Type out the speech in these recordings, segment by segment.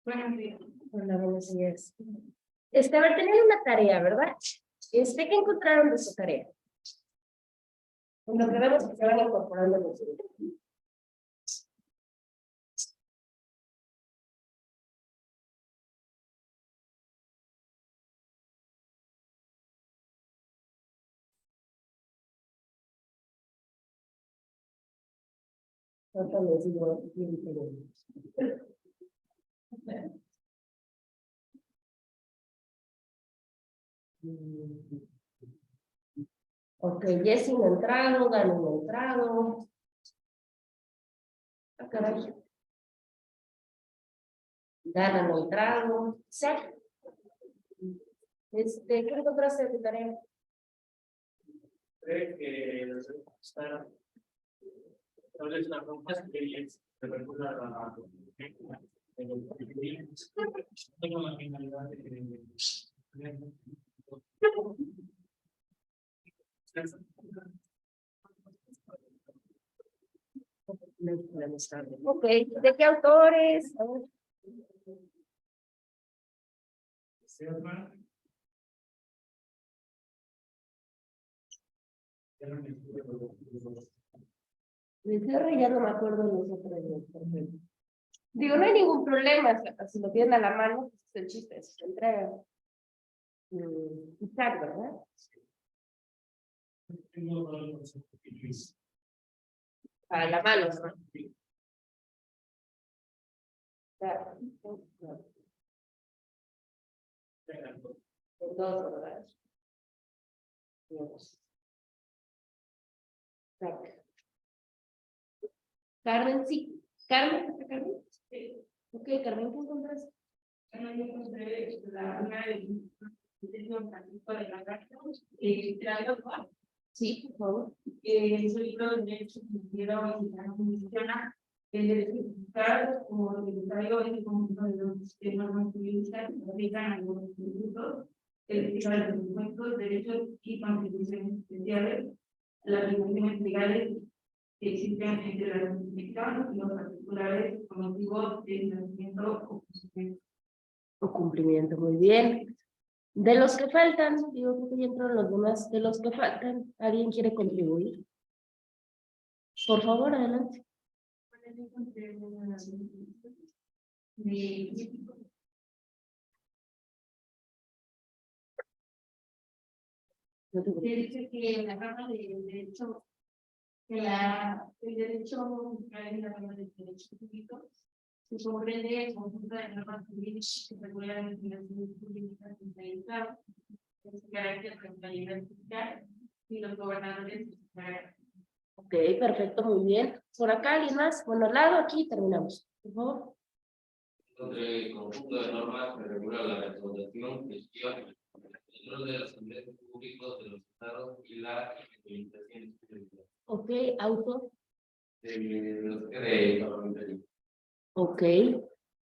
Buenos días. Hola, buenos días. A ver, tenían una tarea, ¿verdad? ¿Qué encontraron de su tarea? En lo que vemos que se van incorporando los grupos. Ok, Jessy no ha entrado, Dani no ha entrado. Ah, caray. Dana no ha entrado. Isaac. ¿Qué encontraste de tu tarea? Creo que está tal vez las preguntas que se recuerda a tengo la finalidad de Ok, ¿de qué autores? A ver. De cierre ya no me acuerdo de los otros dos, por ejemplo. Digo, no hay ningún problema, si lo tienen a la mano, pues es el chiste, se entrega. Isaac, ¿verdad? A la mano, ¿no? Claro. Dos, ¿verdad? Dos. Carmen, sí. Carmen, ¿está Carmen? Sí. Ok, Carmen, ¿qué encontraste? Bueno, yo encontré una de la carta, Sí, por favor. su libro de derecho financiero y menciona el derecho fiscal como tributario es el conjunto de los normas jurídicas que aplican a los tributos, el fiscal de los impuestos, derechos y contribuciones especiales, las relaciones legales que existen entre la jurisdicción y los particulares con motivo del nacimiento O cumplimiento, muy bien. De los que faltan, digo que ya entraron los demás, de los que faltan, ¿alguien quiere contribuir? Por favor, adelante. Dice que la rama del derecho, el derecho fiscal es la rama del derecho público, se comprende el conjunto de normas jurídicas que regulan las relaciones públicas entre el Estado, su carácter de fiscal y los gobernadores de su carácter. Ok, perfecto, muy bien. ¿Por acá alguien más? Bueno, al lado, aquí terminamos. Por favor. Entre el conjunto de normas que regula la recaudación, gestión, el control de los ingresos públicos de los estados y la implementación pública. Ok, autor. De parlamentario. Ok.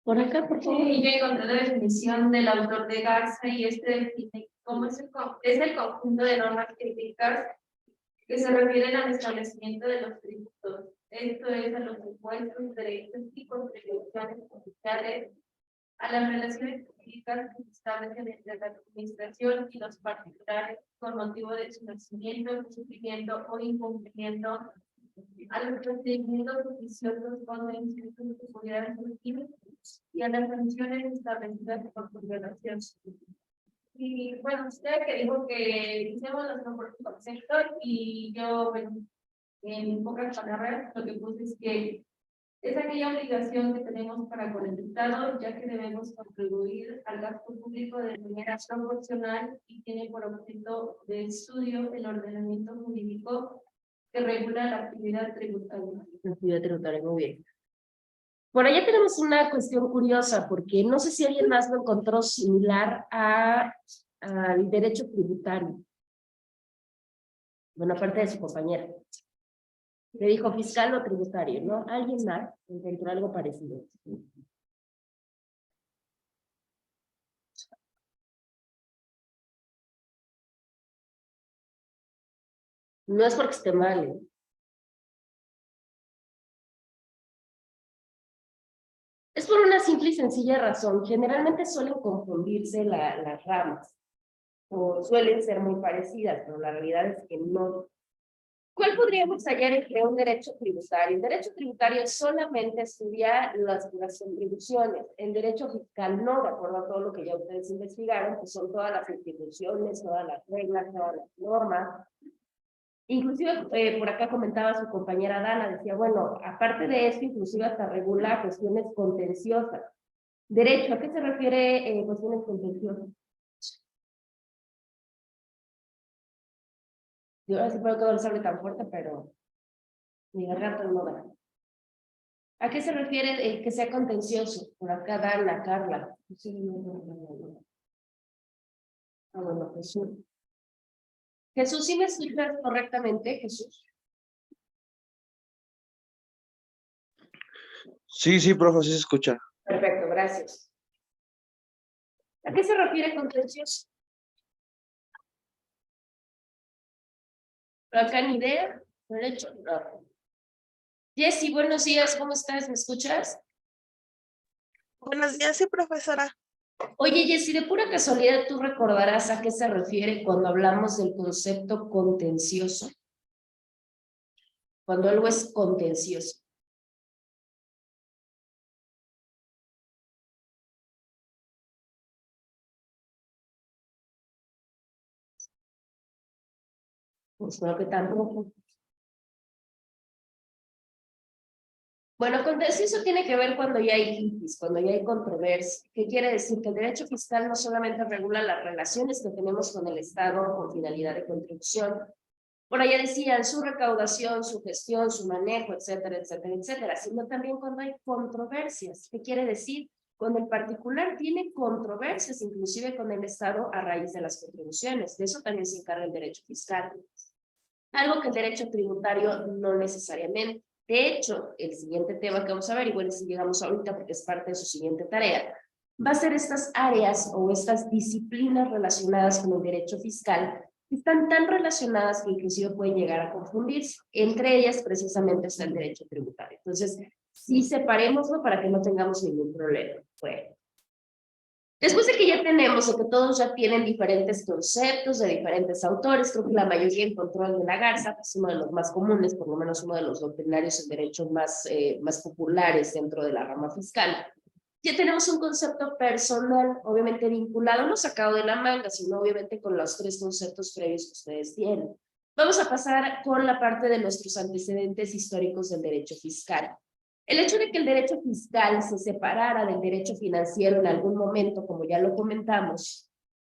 Por acá, por favor. Sí, yo encontré la definición del autor de Garza y define cómo es el conjunto de normas críticas que se refieren al establecimiento de los tributos. Esto es a los impuestos, derechos y contribuciones oficiales, a las relaciones jurídicas que se establecen entre la administración y los particulares con motivo de su nacimiento, cumplimiento o incumplimiento, a los procedimientos oficiosos o de institutos que pudieran surgir y a las sanciones establecidas por su violación. Y bueno, usted que dijo que hicimos nuestro concepto y yo, bueno, en pocas palabras, lo que puse es que Es aquella obligación que tenemos para con el Estado, ya que debemos contribuir al gasto público de manera proporcional y tiene por objeto de estudio el ordenamiento jurídico que regula la actividad tributaria. Actividad tributaria, muy bien. Por allá tenemos una cuestión curiosa, porque no sé si alguien más lo encontró similar al derecho tributario. Bueno, aparte de su compañera. Le dijo fiscal o tributario, ¿no? Alguien más encontró algo parecido. No es porque esté mal, ¿eh? Es por una simple y sencilla razón. Generalmente suelen confundirse las ramas, o suelen ser muy parecidas, pero la realidad es que no. ¿Cuál podríamos hallar entre un derecho tributario? El derecho tributario solamente estudia las contribuciones. El derecho fiscal no, de acuerdo a todo lo que ya ustedes investigaron, pues son todas las instituciones, todas las reglas, todas las normas. Inclusive, por acá comentaba su compañera Dana, decía, bueno, aparte de esto, inclusive hasta regula cuestiones contenciosas. Derecho, ¿a qué se refiere cuestiones contenciosas? Yo ahora sí puedo que no les hable tan fuerte, pero mi garganta no da. ¿A qué se refiere el que sea contencioso? Por acá Dana, Carla. Ah, bueno, Jesús. Jesús, ¿sí me escuchas correctamente, Jesús? Sí, sí, profe, sí se escucha. Perfecto, gracias. ¿A qué se refiere contencioso? ¿Por acá ni idea? Derecho, no. Jessy, buenos días, ¿cómo estás? ¿Me escuchas? Buenos días, sí, profesora. Oye, Jessy, de pura casualidad, ¿tú recordarás a qué se refiere cuando hablamos del concepto contencioso? Cuando algo es contencioso. Pues creo que tampoco. Bueno, contencioso tiene que ver cuando ya hay litis, cuando ya hay controversia. ¿Qué quiere decir? Que el derecho fiscal no solamente regula las relaciones que tenemos con el Estado con finalidad de contribución. Por allá decían su recaudación, su gestión, su manejo, etcétera, etcétera, etcétera, sino también cuando hay controversias. ¿Qué quiere decir? Cuando el particular tiene controversias, inclusive con el Estado a raíz de las contribuciones. De eso también se encarga el derecho fiscal. Algo que el derecho tributario no necesariamente. De hecho, el siguiente tema que vamos a ver, igual si llegamos ahorita porque es parte de su siguiente tarea, va a ser estas áreas o estas disciplinas relacionadas con el derecho fiscal que están tan relacionadas que inclusive pueden llegar a confundirse. Entre ellas, precisamente, está el derecho tributario. Entonces, sí separémoslo para que no tengamos ningún problema. Bueno. Después de que ya tenemos, de que todos ya tienen diferentes conceptos de diferentes autores, creo que la mayoría encontró el de la Garza, que es uno de los más comunes, por lo menos uno de los doctrinarios en derecho más populares dentro de la rama fiscal. Ya tenemos un concepto personal, obviamente vinculado, no sacado de la manga, sino obviamente con los tres conceptos previos que ustedes tienen. Vamos a pasar con la parte de nuestros antecedentes históricos del derecho fiscal. El hecho de que el derecho fiscal se separara del derecho financiero en algún momento, como ya lo comentamos,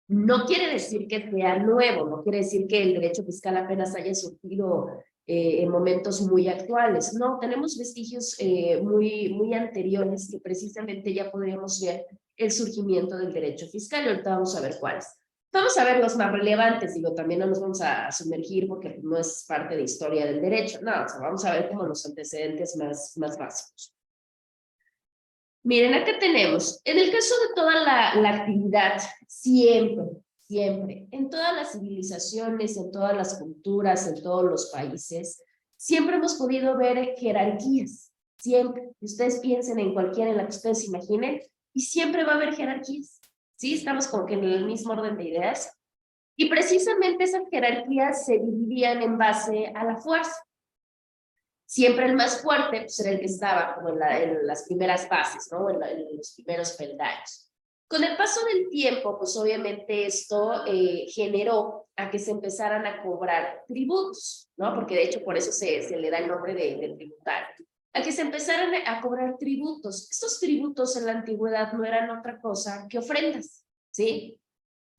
no quiere decir que sea nuevo, no quiere decir que el derecho fiscal apenas haya surgido en momentos muy actuales. No, tenemos vestigios muy anteriores que precisamente ya podríamos ver el surgimiento del derecho fiscal y ahorita vamos a ver cuáles. Vamos a ver los más relevantes, digo, también no nos vamos a sumergir porque no es parte de historia del derecho, no, o sea, vamos a ver como los antecedentes más básicos. Miren, acá tenemos, en el caso de toda la actividad, siempre, en todas las civilizaciones, en todas las culturas, en todos los países, siempre hemos podido ver jerarquías, siempre. Ustedes piensen en cualquiera en la que ustedes imaginen, y siempre va a haber jerarquías. ¿Sí? Estamos como que en el mismo orden de ideas. Y precisamente esas jerarquías se dividían en base a la fuerza. Siempre el más fuerte pues, era el que estaba como en las primeras bases, ¿no? En los primeros peldaños. Con el paso del tiempo, pues obviamente esto generó a que se empezaran a cobrar tributos, ¿no? Porque de hecho por eso se le da el nombre de tributario. a que se empezaran a cobrar tributos. Estos tributos en la antigüedad no eran otra cosa que ofrendas, ¿sí?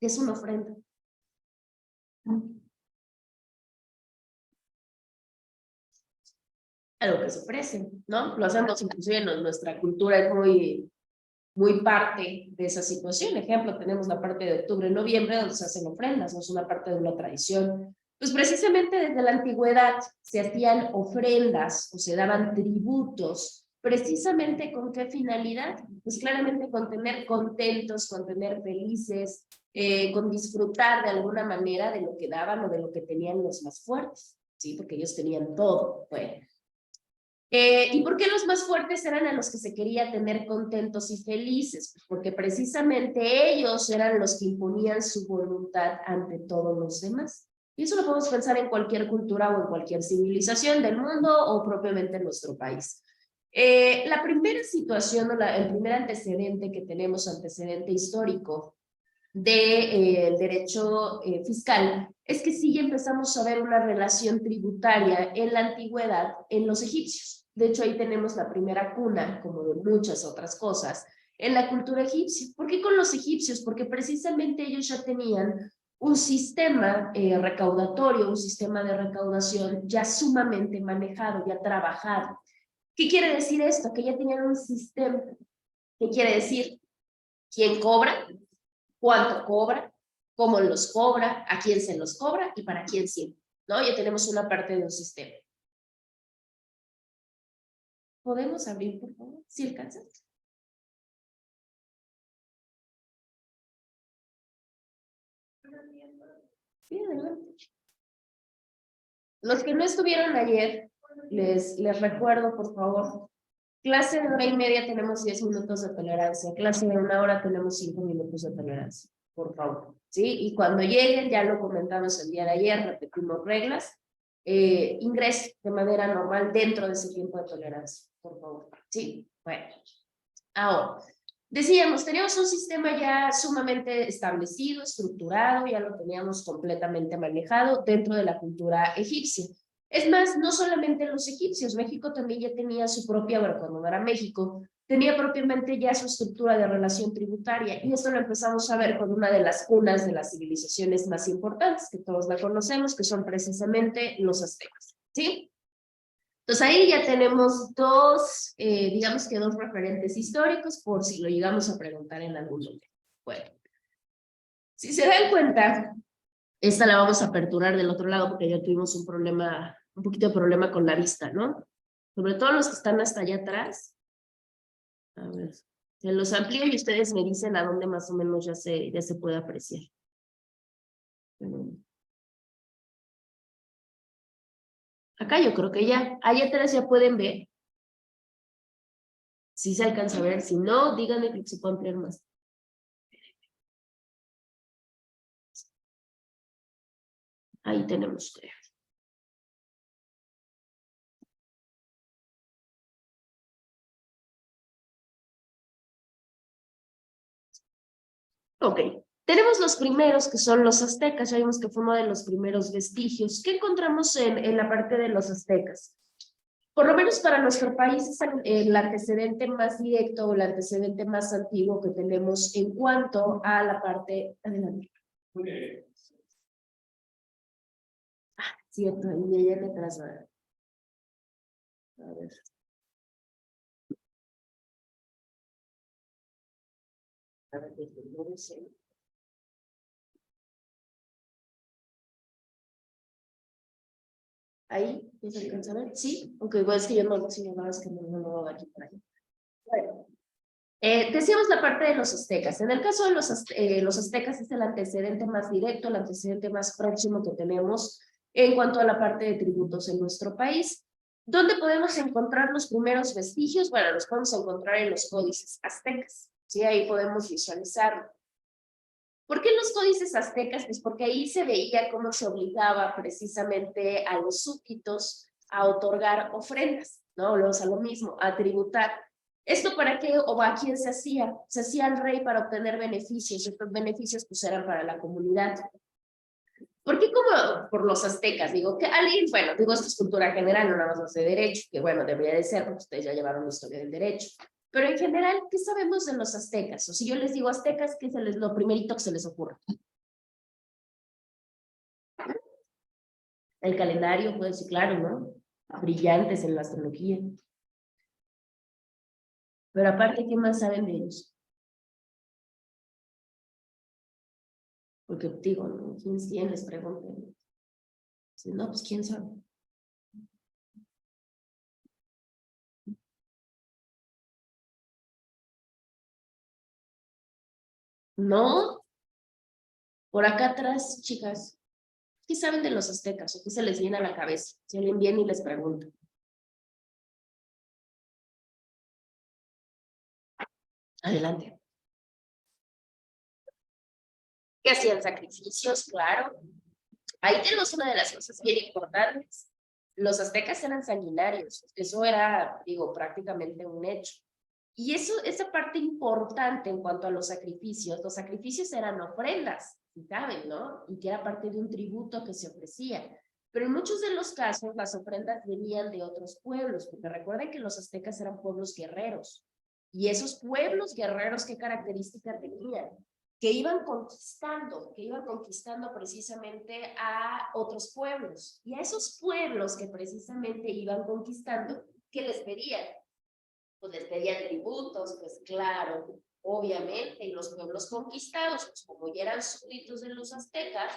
¿Qué es una ofrenda? Algo que se ofrece, ¿no? Lo hacemos inclusive en nuestra cultura, es muy parte de esa situación. Ejemplo, tenemos la parte de octubre y noviembre donde se hacen ofrendas, no es una parte de una tradición. Pues precisamente desde la antigüedad se hacían ofrendas o se daban tributos, precisamente ¿con qué finalidad? Pues claramente con tener contentos, con tener felices, con disfrutar de alguna manera de lo que daban o de lo que tenían los más fuertes, ¿sí? Porque ellos tenían todo, bueno. ¿Y por qué los más fuertes eran a los que se quería tener contentos y felices? Pues porque precisamente ellos eran los que imponían su voluntad ante todos los demás. Y eso lo podemos pensar en cualquier cultura o en cualquier civilización del mundo o propiamente en nuestro país. La primera situación o el primer antecedente que tenemos, antecedente histórico del derecho fiscal, es que sí empezamos a ver una relación tributaria en la antigüedad en los egipcios. De hecho, ahí tenemos la primera cuna, como de muchas otras cosas, en la cultura egipcia. ¿Por qué con los egipcios? Porque precisamente ellos ya tenían un sistema recaudatorio, un sistema de recaudación ya sumamente manejado, ya trabajado. ¿Qué quiere decir esto? Que ya tenían un sistema. ¿Qué quiere decir? ¿Quién cobra? ¿Cuánto cobra? ¿Cómo los cobra? ¿A quién se los cobra? ¿Y para quién siempre? ¿No? Ya tenemos una parte de un sistema. ¿Podemos abrir, por favor? ¿Sí alcanzas? Sí, adelante. Los que no estuvieron ayer, les recuerdo, por favor, clase de 1:30 tenemos 10 minutos de tolerancia, clase de 1 hora tenemos 5 minutos de tolerancia, por favor, ¿sí? Y cuando lleguen, ya lo comentamos el día de ayer, repetimos reglas, ingreso de manera normal dentro de ese tiempo de tolerancia, por favor, ¿sí? Bueno, ahora, decíamos, teníamos un sistema ya sumamente establecido, estructurado, ya lo teníamos completamente manejado dentro de la cultura egipcia. Es más, no solamente los egipcios, México también ya tenía su propia, bueno, cuando no era México, tenía propiamente ya su estructura de relación tributaria, y esto lo empezamos a ver con una de las cunas de las civilizaciones más importantes, que todos la conocemos, que son precisamente los aztecas, ¿sí? Entonces ahí ya tenemos dos, digamos que dos referentes históricos, por si lo llegamos a preguntar en algún momento. Bueno, si se dan cuenta, esta la vamos a aperturar del otro lado porque ya tuvimos un problema, un poquito de problema con la vista, ¿no? Sobre todo los que están hasta allá atrás. A ver, se los amplío y ustedes me dicen a dónde más o menos ya se puede apreciar. Acá yo creo que ya, allá atrás ya pueden ver. Si se alcanza a ver, si no, díganme que se puede ampliar más. Ahí tenemos, creo. Ok, tenemos los primeros que son los aztecas, ya vimos que fue uno de los primeros vestigios. ¿Qué encontramos en la parte de los aztecas? Por lo menos para nuestro país es el antecedente más directo o el antecedente más antiguo que tenemos en cuanto a la parte... Adelante. Ah, cierto, y ella detrás. A ver. A ver, no sé. Ahí, ¿ya se alcanza a ver? Sí, ok, bueno, es que yo no, si no, es que no lo hago aquí por ahí. Bueno, decíamos la parte de los aztecas. En el caso de los aztecas es el antecedente más directo, el antecedente más próximo que tenemos en cuanto a la parte de tributos en nuestro país. ¿Dónde podemos encontrar los primeros vestigios? Bueno, los podemos encontrar en los códices aztecas. Sí, ahí podemos visualizarlo. ¿Por qué los códices aztecas? Pues porque ahí se veía cómo se obligaba precisamente a los súbditos a otorgar ofrendas, ¿no? O sea, lo mismo, a tributar. ¿Esto para qué o a quién se hacía? Se hacía al rey para obtener beneficios. Estos beneficios pues eran para la comunidad. ¿Por qué como por los aztecas? Digo, que alguien, bueno, digo, esto es cultura general, no nada más de derecho, que bueno, debería de ser, porque ustedes ya llevaron la historia del derecho. Pero en general, ¿qué sabemos de los aztecas? O si yo les digo aztecas, ¿qué es lo primerito que se les ocurre? El calendario, pues sí, claro, ¿no? Brillantes en la astrología. Pero aparte, ¿qué más saben de ellos? Porque digo, ¿no? ¿Quién les pregunta? Si no, pues ¿quién sabe? No, por acá atrás, chicas, ¿qué saben de los aztecas? ¿O qué se les viene a la cabeza? Si alguien viene y les pregunta. Adelante. Que hacían sacrificios, claro. Ahí tenemos una de las cosas bien importantes. Los aztecas eran sanguinarios. Eso era, digo, prácticamente un hecho. Y eso, esa parte importante en cuanto a los sacrificios eran ofrendas, ¿saben, no? Y que era parte de un tributo que se ofrecía. Pero en muchos de los casos las ofrendas venían de otros pueblos, porque recuerden que los aztecas eran pueblos guerreros. Y esos pueblos guerreros, ¿qué características tenían? Que iban conquistando precisamente a otros pueblos. Y a esos pueblos que precisamente iban conquistando, ¿qué les pedían? Pues les pedían tributos, pues claro, obviamente, y los pueblos conquistados, pues como ya eran súbditos de los aztecas,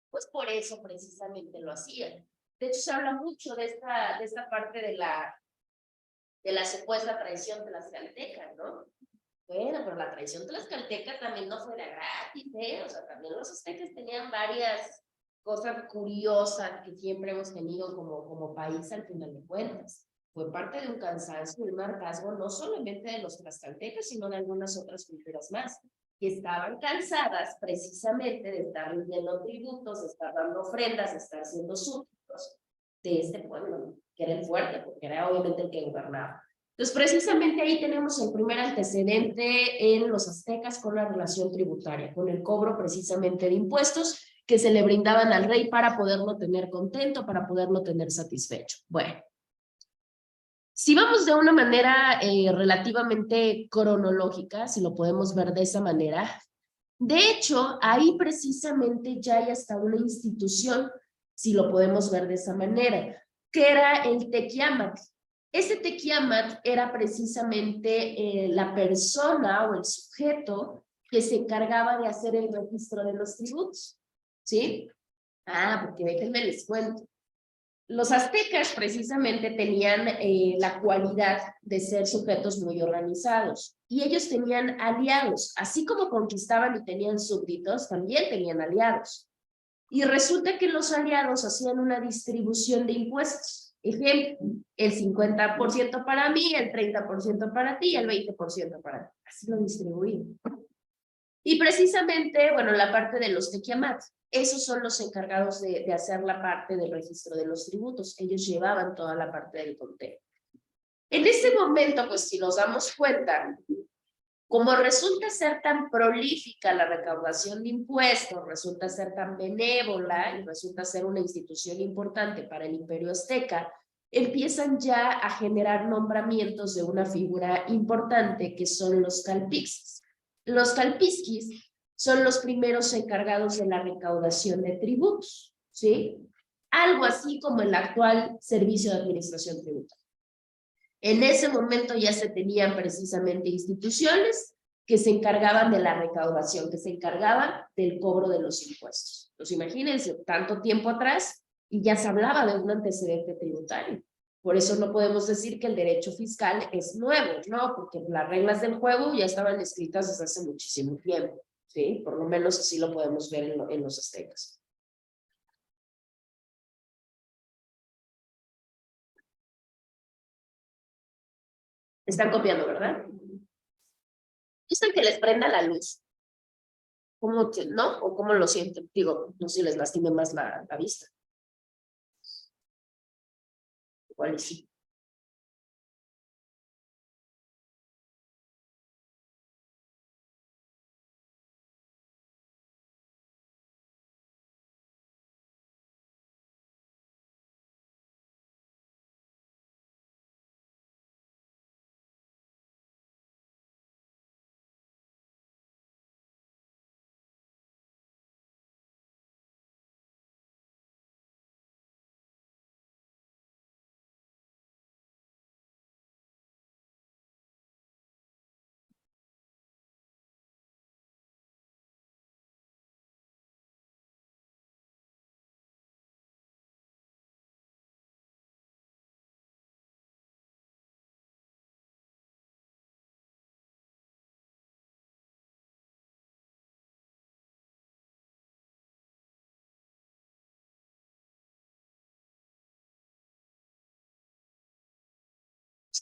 pues por eso precisamente lo hacían. De hecho, se habla mucho de esta parte de la supuesta traición tlaxcalteca, ¿no? Bueno, pero la traición tlaxcalteca también no fue de gratis, ¿eh? O sea, también los aztecas tenían varias cosas curiosas que siempre hemos tenido como país al final de cuentas. Fue parte de un cansancio y un hartazgo no solamente de los tlaxcaltecas, sino de algunas otras culturas más, que estaban cansadas precisamente de estar rindiendo tributos, de estar dando ofrendas, de estar siendo súbditos de este pueblo, que era el fuerte, porque era obviamente el que gobernaba. Entonces, precisamente ahí tenemos el primer antecedente en los aztecas con la relación tributaria, con el cobro precisamente de impuestos que se le brindaban al rey para poderlo tener contento, para poderlo tener satisfecho. Bueno, si vamos de una manera relativamente cronológica, si lo podemos ver de esa manera, de hecho, ahí precisamente ya hay hasta una institución, si lo podemos ver de esa manera, que era el Tequiamat. Ese Tequiamat era precisamente la persona o el sujeto que se encargaba de hacer el registro de los tributos, ¿sí? Ah, porque déjenme les cuento. Los aztecas precisamente tenían la cualidad de ser sujetos muy organizados y ellos tenían aliados, así como conquistaban y tenían súbditos, también tenían aliados. Y resulta que los aliados hacían una distribución de impuestos. Ejemplo, el 50% para mí, el 30% para ti y el 20% para ti. Así lo distribuían. Y precisamente, bueno, la parte de los tequiamat, esos son los encargados de hacer la parte del registro de los tributos. Ellos llevaban toda la parte del conteo. En ese momento, pues si nos damos cuenta, como resulta ser tan prolífica la recaudación de impuestos, resulta ser tan benévola y resulta ser una institución importante para el Imperio Azteca, empiezan ya a generar nombramientos de una figura importante que son los calpixis. Los calpisquis son los primeros encargados de la recaudación de tributos, ¿sí? Algo así como el actual Servicio de Administración Tributaria. En ese momento ya se tenían precisamente instituciones que se encargaban de la recaudación, que se encargaban del cobro de los impuestos. Entonces imagínense, tanto tiempo atrás y ya se hablaba de un antecedente tributario. Por eso no podemos decir que el derecho fiscal es nuevo, ¿no? Porque las reglas del juego ya estaban escritas desde hace muchísimo tiempo, ¿sí? Por lo menos así lo podemos ver en los aztecas. Están copiando, ¿verdad? ¿Gustan que les prenda la luz? ¿Cómo, no? ¿O cómo lo sienten? Digo, no sé si les lastime más la vista. Igual sí.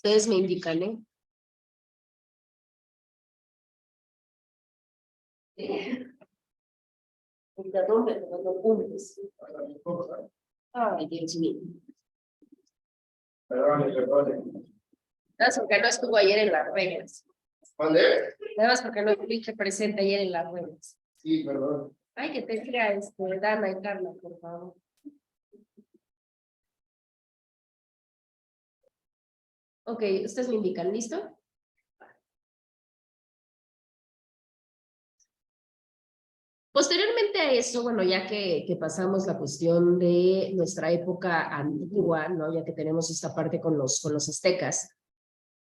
Ustedes me indican, ¿eh? Interrumpe cuando apuntes. Ay, Dios mío. Nada más porque no estuvo ayer en las reglas. ¿Vale? Nada más porque no estuviste presente ayer en las reglas. Sí, perdón. Ay, que te diga Dana y Carla, por favor. Ok, ustedes me indican, ¿listo? Posteriormente a eso, bueno, ya que pasamos la cuestión de nuestra época antigua, ¿no? Ya que tenemos esta parte con los aztecas,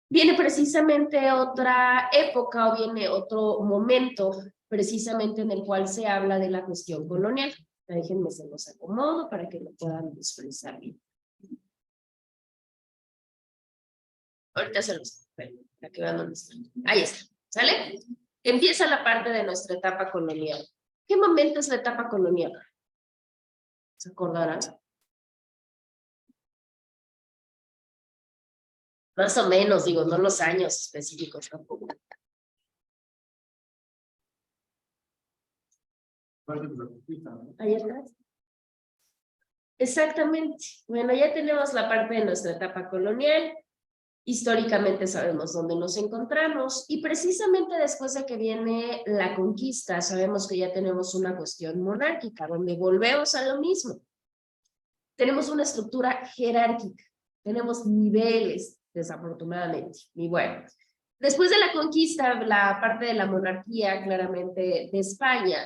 viene precisamente otra época o viene otro momento precisamente en el cual se habla de la cuestión colonial. Déjenme se los acomodo para que lo puedan visualizar bien. Ahorita se los para que vean dónde está. Ahí está, ¿sale? Empieza la parte de nuestra etapa colonial. ¿Qué momento es la etapa colonial? ¿Se acordarán? Más o menos, digo, no los años específicos tampoco. Ahí atrás. Exactamente. Bueno, ya tenemos la parte de nuestra etapa colonial. Históricamente sabemos dónde nos encontramos y precisamente después de que viene la conquista, sabemos que ya tenemos una cuestión monárquica, donde volvemos a lo mismo. Tenemos una estructura jerárquica, tenemos niveles, desafortunadamente. Y bueno, después de la conquista, la parte de la monarquía, claramente de España,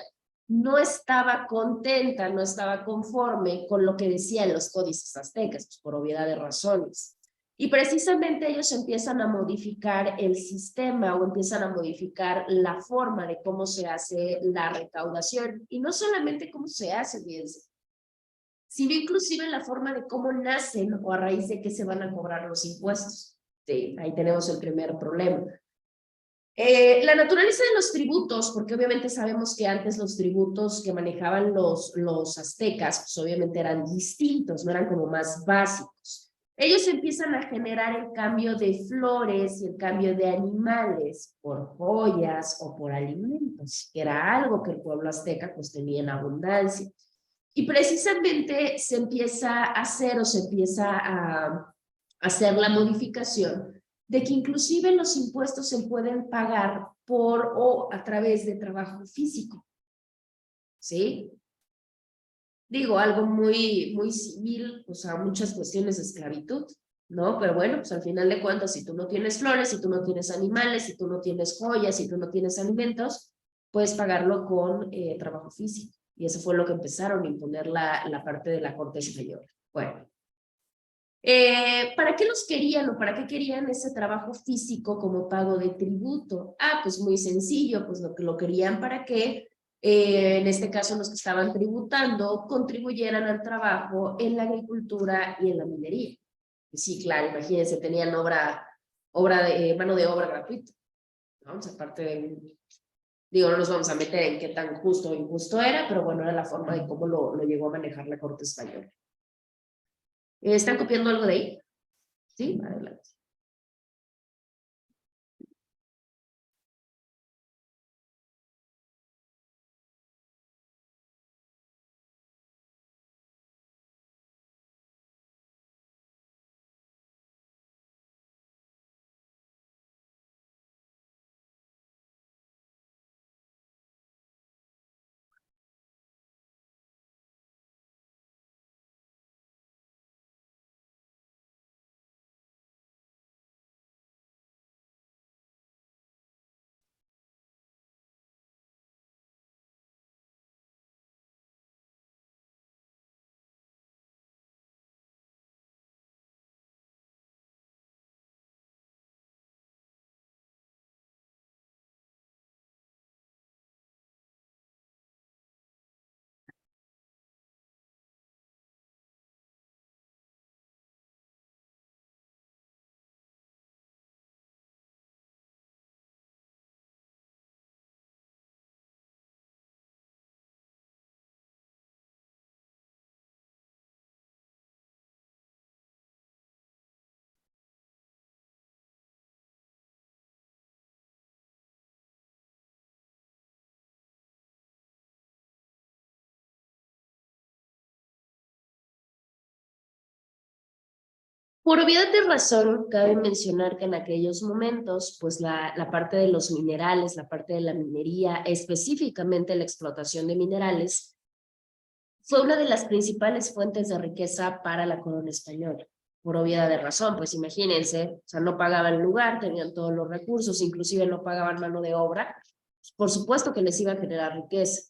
no estaba contenta, no estaba conforme con lo que decían los códices aztecas, pues por obviedad de razones. Y precisamente ellos empiezan a modificar el sistema o empiezan a modificar la forma de cómo se hace la recaudación. Y no solamente cómo se hace, fíjense, sino inclusive la forma de cómo nacen o a raíz de qué se van a cobrar los impuestos. Sí, ahí tenemos el primer problema. La naturaleza de los tributos, porque obviamente sabemos que antes los tributos que manejaban los aztecas, pues obviamente eran distintos, no eran como más básicos. Ellos empiezan a generar el cambio de flores y el cambio de animales por joyas o por alimentos, que era algo que el pueblo azteca pues tenía en abundancia. Y precisamente se empieza a hacer o se empieza a hacer la modificación de que inclusive los impuestos se pueden pagar por o a través de trabajo físico. ¿Sí? Digo, algo muy civil, o sea, muchas cuestiones de esclavitud, ¿no? Pero bueno, pues al final de cuentas, si tú no tienes flores, si tú no tienes animales, si tú no tienes joyas, si tú no tienes alimentos, puedes pagarlo con trabajo físico. Y eso fue lo que empezaron a imponer la parte de la corte española. Bueno. ¿Para qué los querían o para qué querían ese trabajo físico como pago de tributo? Ah, pues muy sencillo, pues lo querían para que, en este caso los que estaban tributando, contribuyeran al trabajo en la agricultura y en la minería. Sí, claro, imagínense, tenían mano de obra gratuita, ¿no? O sea, aparte de, digo, no nos vamos a meter en qué tan justo o injusto era, pero bueno, era la forma de cómo lo llegó a manejar la corte española. ¿Están copiando algo de ahí? Sí, adelante. Por obviedad de razón, cabe mencionar que en aquellos momentos, pues la parte de los minerales, la parte de la minería, específicamente la explotación de minerales, fue una de las principales fuentes de riqueza para la corona española. Por obviedad de razón, pues imagínense, o sea, no pagaban lugar, tenían todos los recursos, inclusive no pagaban mano de obra, por supuesto que les iba a generar riqueza.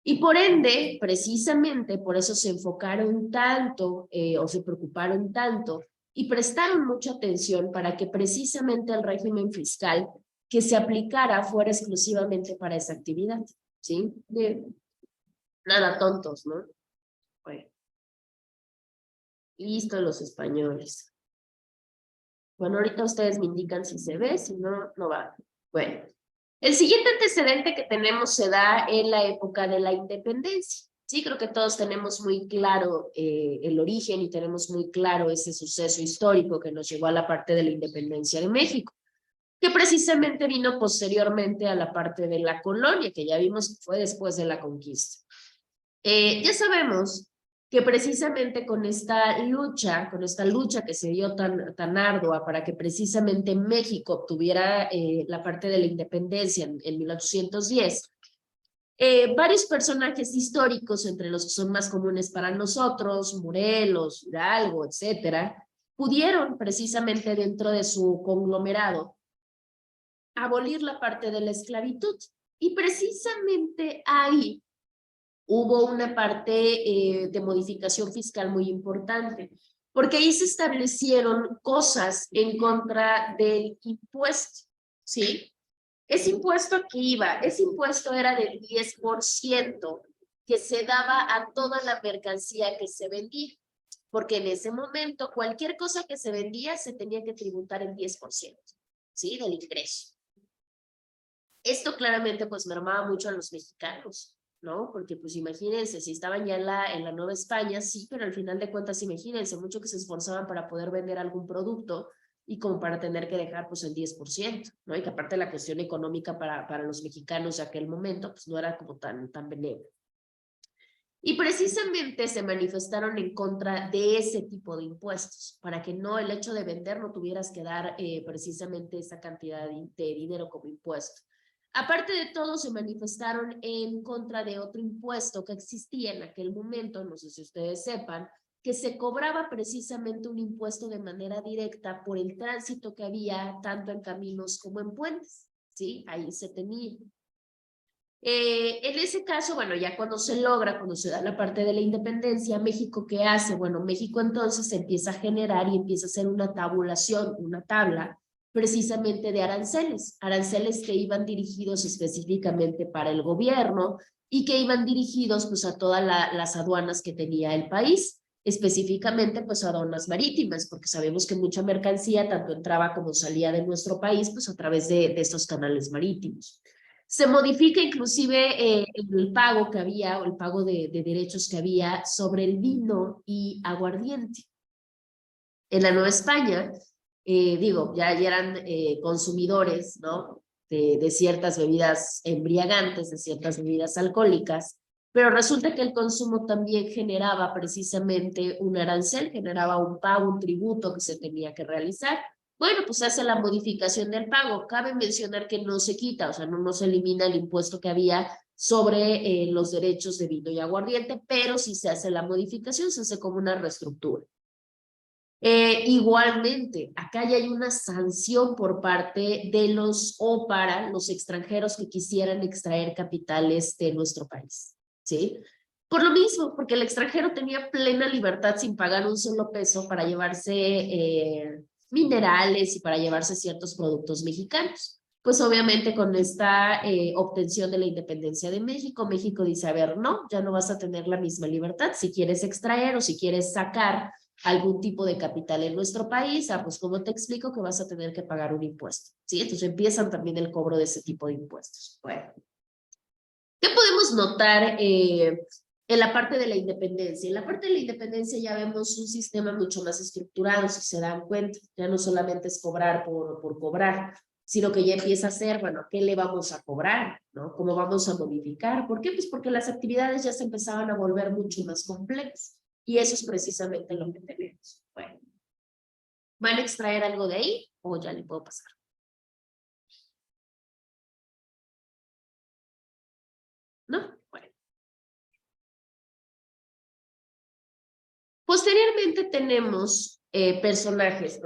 Y por ende, precisamente por eso se enfocaron tanto o se preocuparon tanto y prestaron mucha atención para que precisamente el régimen fiscal que se aplicara fuera exclusivamente para esa actividad, ¿sí? Nada tontos, ¿no? Bueno. Listo, los españoles. Bueno, ahorita ustedes me indican si se ve, si no, no va. Bueno, el siguiente antecedente que tenemos se da en la época de la independencia. Sí, creo que todos tenemos muy claro el origen y tenemos muy claro ese suceso histórico que nos llevó a la parte de la independencia de México, que precisamente vino posteriormente a la parte de la colonia, que ya vimos que fue después de la conquista. Ya sabemos que precisamente con esta lucha que se dio tan ardua para que precisamente México obtuviera la parte de la independencia en 1810, varios personajes históricos, entre los que son más comunes para nosotros, Morelos, Hidalgo, etcétera, pudieron precisamente dentro de su conglomerado abolir la parte de la esclavitud. Y precisamente ahí hubo una parte de modificación fiscal muy importante, porque ahí se establecieron cosas en contra del impuesto, ¿sí? Ese impuesto ese impuesto era del 10% que se daba a toda la mercancía que se vendía, porque en ese momento cualquier cosa que se vendía se tenía que tributar el 10%, ¿sí? Del ingreso. Esto claramente pues mermaba mucho a los mexicanos, ¿no? Porque pues imagínense, si estaban ya en la Nueva España, sí, pero al final de cuentas imagínense, mucho que se esforzaban para poder vender algún producto y como para tener que dejar pues el 10%, ¿no? Y que aparte la cuestión económica para los mexicanos de aquel momento pues no era como tan benéfica. Y precisamente se manifestaron en contra de ese tipo de impuestos, para que no el hecho de vender no tuvieras que dar precisamente esa cantidad de dinero como impuesto. Aparte de todo, se manifestaron en contra de otro impuesto que existía en aquel momento, no sé si ustedes sepan, que se cobraba precisamente un impuesto de manera directa por el tránsito que había tanto en caminos como en puentes, ¿sí? Ahí se tenía. En ese caso, bueno, ya cuando se da la parte de la independencia, ¿México qué hace? Bueno, México entonces empieza a generar y empieza a hacer una tabulación, una tabla, precisamente de aranceles que iban dirigidos específicamente para el gobierno y que iban dirigidos pues a todas las aduanas que tenía el país, específicamente pues aduanas marítimas, porque sabemos que mucha mercancía tanto entraba como salía de nuestro país pues a través de estos canales marítimos. Se modifica inclusive el pago que había o el pago de derechos que había sobre el vino y aguardiente. En la Nueva España, ya eran consumidores, ¿no? De ciertas bebidas embriagantes, de ciertas bebidas alcohólicas, pero resulta que el consumo también generaba precisamente un arancel, generaba un pago, un tributo que se tenía que realizar. Bueno, pues se hace la modificación del pago. Cabe mencionar que no se quita, o sea, no se elimina el impuesto que había sobre los derechos de vino y aguardiente, pero sí se hace la modificación, se hace como una reestructura. Igualmente, acá ya hay una sanción por parte de los o para los extranjeros que quisieran extraer capitales de nuestro país, ¿sí? Por lo mismo, porque el extranjero tenía plena libertad sin pagar un solo peso para llevarse minerales y para llevarse ciertos productos mexicanos. Pues obviamente con esta obtención de la independencia de México, México dice, a ver, no, ya no vas a tener la misma libertad. Si quieres extraer o si quieres sacar algún tipo de capital en nuestro país, pues ¿cómo te explico que vas a tener que pagar un impuesto? ¿Sí? Entonces empiezan también el cobro de ese tipo de impuestos. Bueno, ¿qué podemos notar en la parte de la independencia? En la parte de la independencia ya vemos un sistema mucho más estructurado, si se dan cuenta. Ya no solamente es cobrar por cobrar, sino que ya empieza a ser, bueno, ¿qué le vamos a cobrar? ¿No? ¿Cómo vamos a modificar? ¿Por qué? Pues porque las actividades ya se empezaban a volver mucho más complejas. Y eso es precisamente lo que tenemos. Bueno. ¿Van a extraer algo de ahí o ya le puedo pasar? ¿No? Bueno. Posteriormente tenemos personajes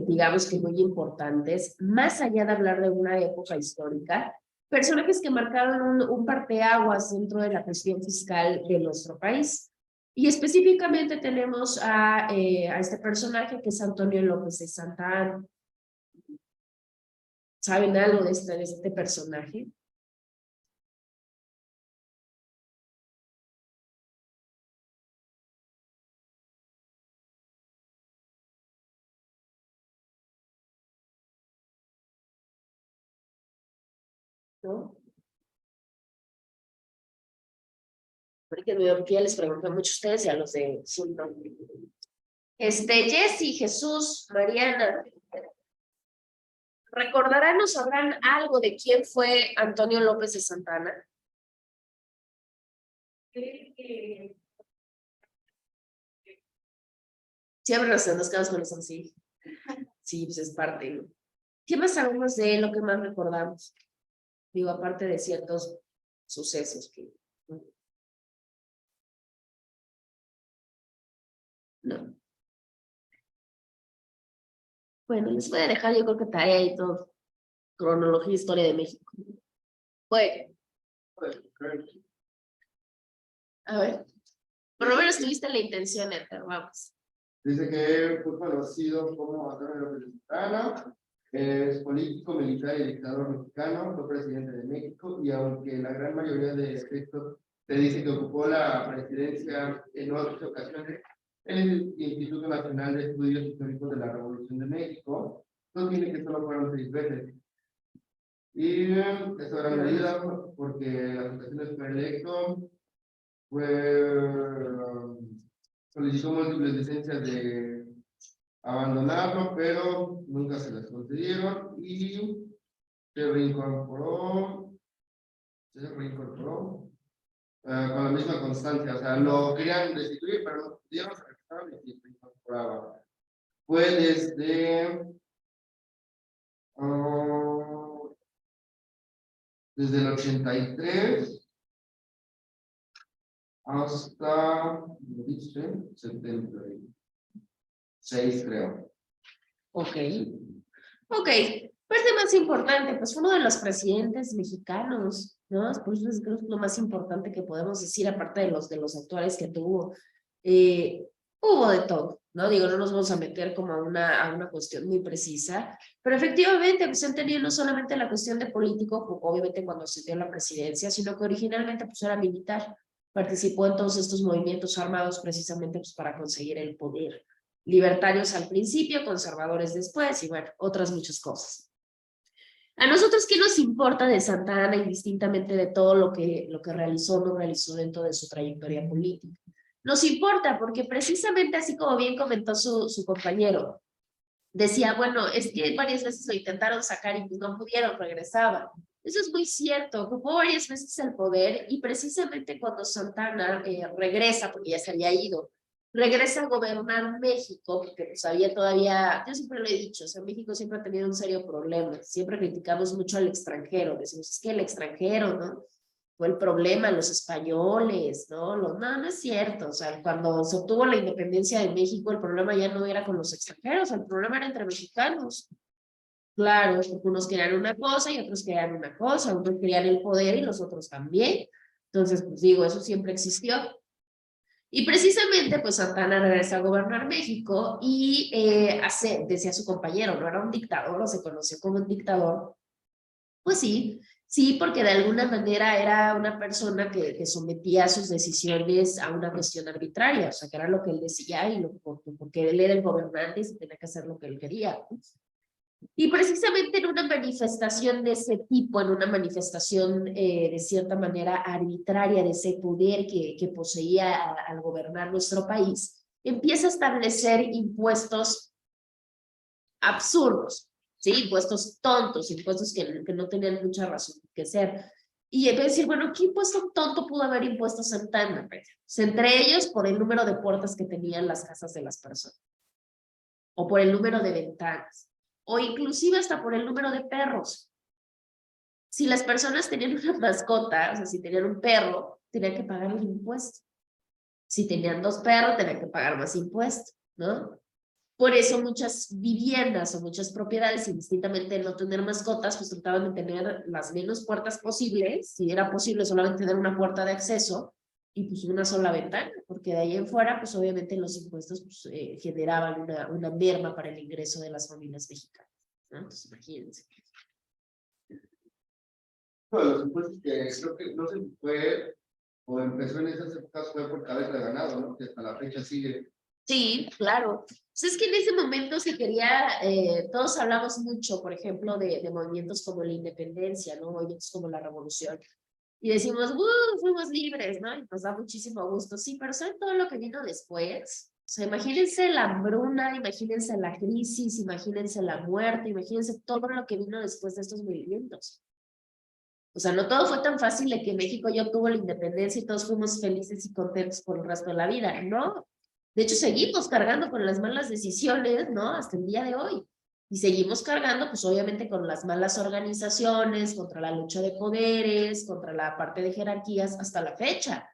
digamos que muy importantes, más allá de hablar de una época histórica, personajes que marcaron un parteaguas dentro de la cuestión fiscal de nuestro país. Y específicamente tenemos a este personaje que es Antonio López de Santa Anna. ¿Saben algo de este personaje? ¿No? Porque ya les pregunté mucho a ustedes y a los de Sultan. Jessy, Jesús, Mariana, ¿recordarán o sabrán algo de quién fue Antonio López de Santa Anna? Siempre nos quedamos con eso así. Sí, pues es parte, ¿no? ¿Qué más sabemos de él? Lo que más recordamos. Digo, aparte de ciertos sucesos que... No. Bueno, les voy a dejar, yo creo que tarea y todo. Cronología, historia de México. Bueno, a ver. Por lo menos tuviste la intención, Edgar, vamos. Dice que fue conocido como Antonio López de Santa Anna, es político, militar y dictador mexicano, fue presidente de México, y aunque la gran mayoría de escritos te dice que ocupó la presidencia en 8 ocasiones en el Instituto Nacional de Estudios Históricos de la Revolución de México, sostiene que solo fueron 6 veces. Y eso era medida porque las ocasiones fue electo, solicitó múltiples licencias de abandonarlo, pero nunca se las concedieron y se reincorporó con la misma constancia. O sea, lo querían destituir, pero no pudieron, se regresaron y se reincorporaba. Fue desde el 83 hasta, dice, 76, creo. Ok. Ok. Parte más importante, pues uno de los presidentes mexicanos, ¿no? Por eso es creo que lo más importante que podemos decir, aparte de los actuales que tuvo. Hubo de todo, ¿no? Digo, no nos vamos a meter como a una cuestión muy precisa, pero efectivamente, pues han tenido no solamente la cuestión de político, obviamente cuando se dio la presidencia, sino que originalmente pues era militar. Participó en todos estos movimientos armados precisamente pues, para conseguir el poder. Libertarios al principio, conservadores después y bueno, otras muchas cosas. A nosotros, ¿qué nos importa de Santa Anna indistintamente de todo lo que realizó o no realizó dentro de su trayectoria política? Nos importa porque precisamente así como bien comentó su compañero, decía, bueno, es que varias veces lo intentaron sacar y pues no pudieron, regresaban. Eso es muy cierto, ocupó varias veces el poder y precisamente cuando Santa Anna regresa, porque ya se había ido, regresa a gobernar México, porque pues había todavía, yo siempre lo he dicho, o sea, México siempre ha tenido un serio problema, siempre criticamos mucho al extranjero, decimos, es que el extranjero, ¿no? Fue el problema, los españoles, ¿no? No es cierto, o sea, cuando se obtuvo la independencia de México, el problema ya no era con los extranjeros, el problema era entre mexicanos. Claro, porque unos querían una cosa y otros querían una cosa, unos querían el poder y los otros también. Entonces, pues digo, eso siempre existió. Y precisamente, pues Santana regresa a gobernar México y decía su compañero, no era un dictador o se conoció como un dictador. Pues sí, porque de alguna manera era una persona que sometía sus decisiones a una cuestión arbitraria, o sea, que era lo que él decía y porque él era el gobernante y se tenía que hacer lo que él quería. Y precisamente en una manifestación de ese tipo, en una manifestación de cierta manera arbitraria de ese poder que poseía al gobernar nuestro país, empieza a establecer impuestos absurdos, ¿sí? Impuestos tontos, impuestos que no tenían mucha razón que ser. Y en vez de decir, bueno, ¿qué impuesto tonto pudo haber impuesto Santana? Pues, entre ellos, por el número de puertas que tenían las casas de las personas. o por el número de ventanas, o inclusive hasta por el número de perros. Si las personas tenían una mascota, o sea, si tenían un perro, tenían que pagar un impuesto. Si tenían 2 perros, tenían que pagar más impuesto, ¿no? Por eso muchas viviendas o muchas propiedades, indistintamente de no tener mascotas, pues trataban de tener las menos puertas posibles, si era posible solamente tener una puerta de acceso y pues una sola ventana, porque de ahí en fuera, pues obviamente los impuestos pues, generaban una merma para el ingreso de las familias mexicanas, ¿no? Entonces imagínense. Bueno, los impuestos que creo que no se fue o empezó en esas épocas fue por cabeza de ganado, ¿no? Que hasta la fecha sigue. Sí, claro. Pues es que en ese momento se quería, todos hablamos mucho, por ejemplo, de movimientos como la independencia, ¿no? Movimientos como la revolución. Y decimos, fuimos libres, ¿no? Y nos da muchísimo gusto. Sí, pero ¿saben todo lo que vino después? O sea, imagínense la hambruna, imagínense la crisis, imagínense la muerte, imagínense todo lo que vino después de estos movimientos. O sea, no todo fue tan fácil de que México ya obtuvo la independencia y todos fuimos felices y contentos por el resto de la vida, ¿no? De hecho, seguimos cargando con las malas decisiones, ¿no? Hasta el día de hoy. Y seguimos cargando, pues obviamente con las malas organizaciones, contra la lucha de poderes, contra la parte de jerarquías, hasta la fecha.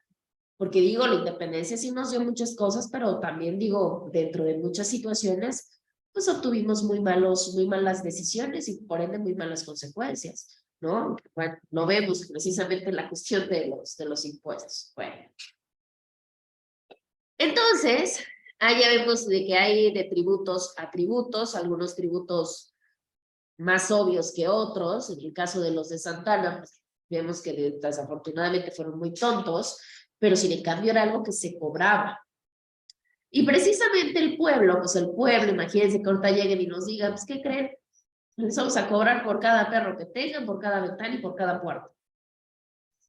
Porque digo, la independencia sí nos dio muchas cosas, pero también digo, dentro de muchas situaciones, pues obtuvimos muy malas decisiones y por ende muy malas consecuencias, ¿no? Bueno, lo vemos precisamente la cuestión de los impuestos. Bueno. Entonces, ya vemos de que hay de tributos a tributos, algunos tributos más obvios que otros. En el caso de los de Santana, pues, vemos que desafortunadamente fueron muy tontos, pero sin en cambio era algo que se cobraba. Y precisamente el pueblo, imagínense que ahorita lleguen y nos digan, pues, ¿qué creen? Les vamos a cobrar por cada perro que tengan, por cada ventana y por cada puerta.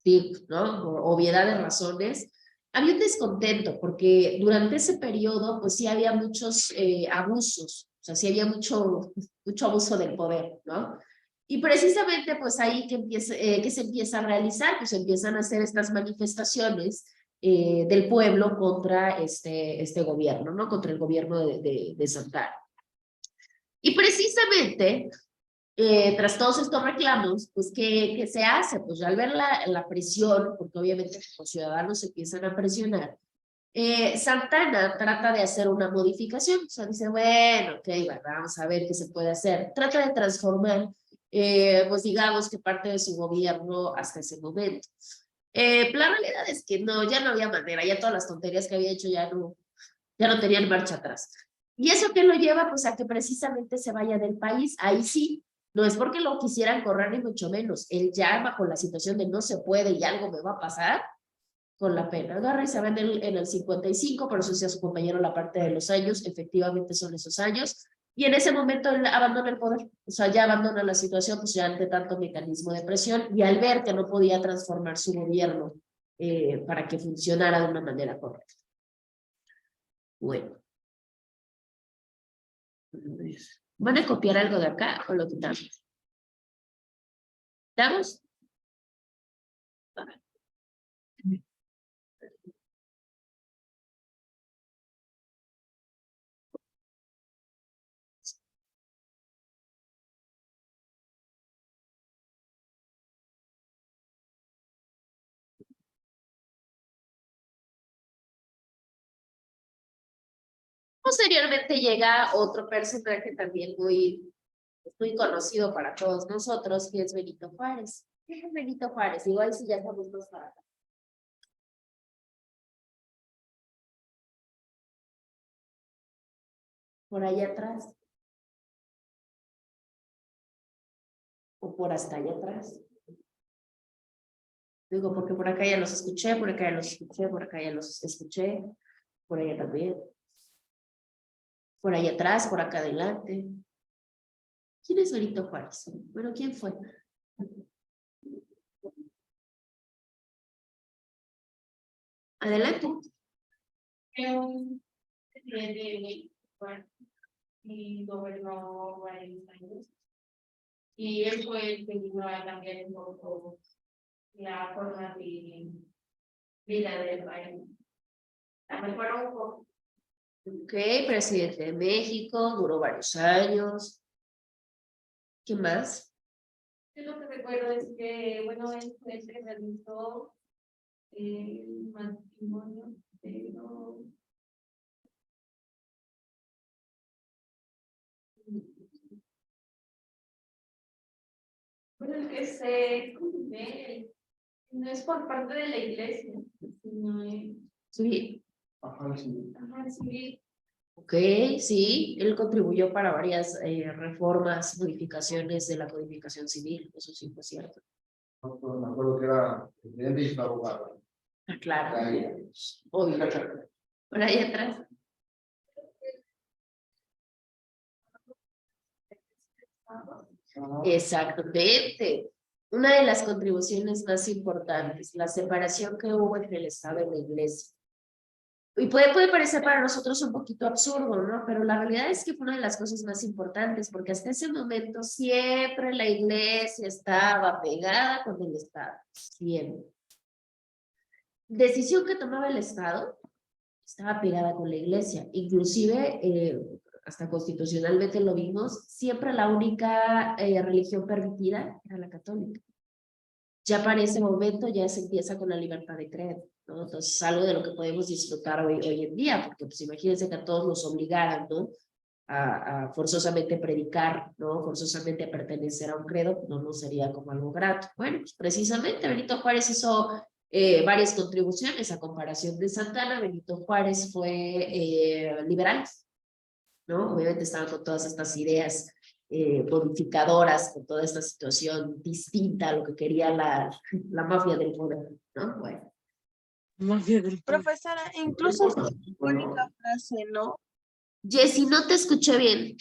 Sí, ¿no? Por obviedades razones. Había un descontento porque durante ese periodo, pues sí había muchos abusos, o sea, sí había mucho abuso del poder, ¿no? Y precisamente, pues ahí que se empieza a realizar, pues empiezan a hacer estas manifestaciones del pueblo contra este gobierno, ¿no? Contra el gobierno de Santana. Y precisamente, tras todos estos reclamos, pues, ¿qué se hace? Pues al ver la presión, porque obviamente los ciudadanos se empiezan a presionar, Santana trata de hacer una modificación, o sea, dice, bueno, ok, vamos a ver qué se puede hacer. Trata de transformar, pues digamos que parte de su gobierno hasta ese momento. La realidad es que no, ya no había manera, ya todas las tonterías que había hecho ya no tenían marcha atrás. ¿Y eso qué lo lleva? Pues a que precisamente se vaya del país. Ahí sí, no es porque lo quisieran correr ni mucho menos. Él ya bajo la situación de no se puede y algo me va a pasar, con la pena. Agarra y se va en el 55, pero eso decía su compañero la parte de los años, efectivamente son esos años. Y en ese momento él abandona el poder, o sea, ya abandona la situación, pues ya ante tanto mecanismo de presión, y al ver que no podía transformar su gobierno para que funcionara de una manera correcta. Bueno. ¿Van a copiar algo de acá o lo quitamos? ¿Quitamos? Posteriormente llega otro personaje también muy conocido para todos nosotros, que es Benito Juárez. ¿Qué es Benito Juárez? Igual si ya estamos más para acá. Por allá atrás. O por hasta allá atrás. Digo, porque por acá ya los escuché, por acá ya los escuché, por acá ya los escuché, por allá también. Por allá atrás, por acá adelante. ¿Quién es Benito Juárez? Bueno, ¿quién fue? Adelante. Y gobernó 40 años. Y él fue el que vino a cambiar un poco la forma de vida del país. A mejorar un poco. Ok, presidente de México, duró varios años. ¿Qué más? Yo lo que recuerdo es que, bueno, él fue el que realizó el matrimonio, pero bueno, el que se ve, no es por parte de la iglesia, sino Sí, Ajá, sí. ajá, civil. ok, sí, él contribuyó para varias reformas, modificaciones de la codificación civil, eso sí fue cierto. No, pues, me acuerdo que era presidente y estaba abogado. Ah, claro, Ahí. obvio. Por ahí atrás. Exactamente. Una de las contribuciones más importantes, la separación que hubo entre el Estado y la Iglesia. Y puede parecer para nosotros un poquito absurdo, ¿no? Pero la realidad es que fue una de las cosas más importantes, porque hasta ese momento siempre la Iglesia estaba pegada con el Estado, siempre. Decisión que tomaba el Estado estaba pegada con la Iglesia, inclusive hasta constitucionalmente lo vimos, siempre la única religión permitida era la católica. Ya para ese momento ya se empieza con la libertad de creer, ¿no? Entonces algo de lo que podemos disfrutar hoy en día, porque pues imagínense que a todos nos obligaran, ¿no? A forzosamente predicar, ¿no? Forzosamente a pertenecer a un credo, no sería como algo grato. Bueno, pues precisamente Benito Juárez hizo varias contribuciones a comparación de Santana. Benito Juárez fue liberal, ¿no? Obviamente estaba con todas estas ideas modificadoras, con toda esta situación distinta a lo que quería la mafia del poder, ¿no? Bueno. Profesora, incluso su icónica frase, ¿no? Jessy, no te escuché bien.